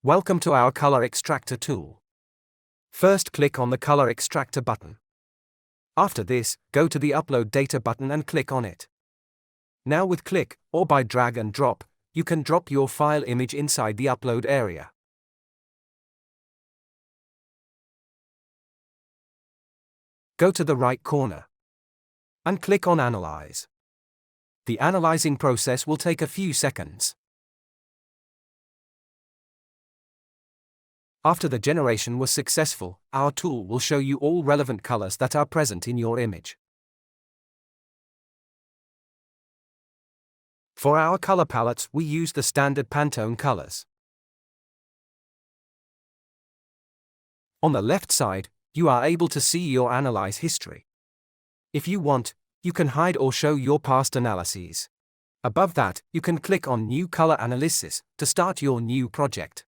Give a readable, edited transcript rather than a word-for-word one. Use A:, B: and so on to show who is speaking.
A: Welcome to our Color Extractor tool. First, click on the Color Extractor button. After this, go to the Upload Data button and click on it. Now with click, or by drag and drop, you can drop your file image inside the upload area. Go to the right corner and click on Analyze. The analyzing process will take a few seconds. After the generation was successful, our tool will show you all relevant colors that are present in your image. For our color palettes, we use the standard Pantone colors. On the left side, you are able to see your analyze history. If you want, you can hide or show your past analyses. Above that, you can click on New Color Analysis to start your new project.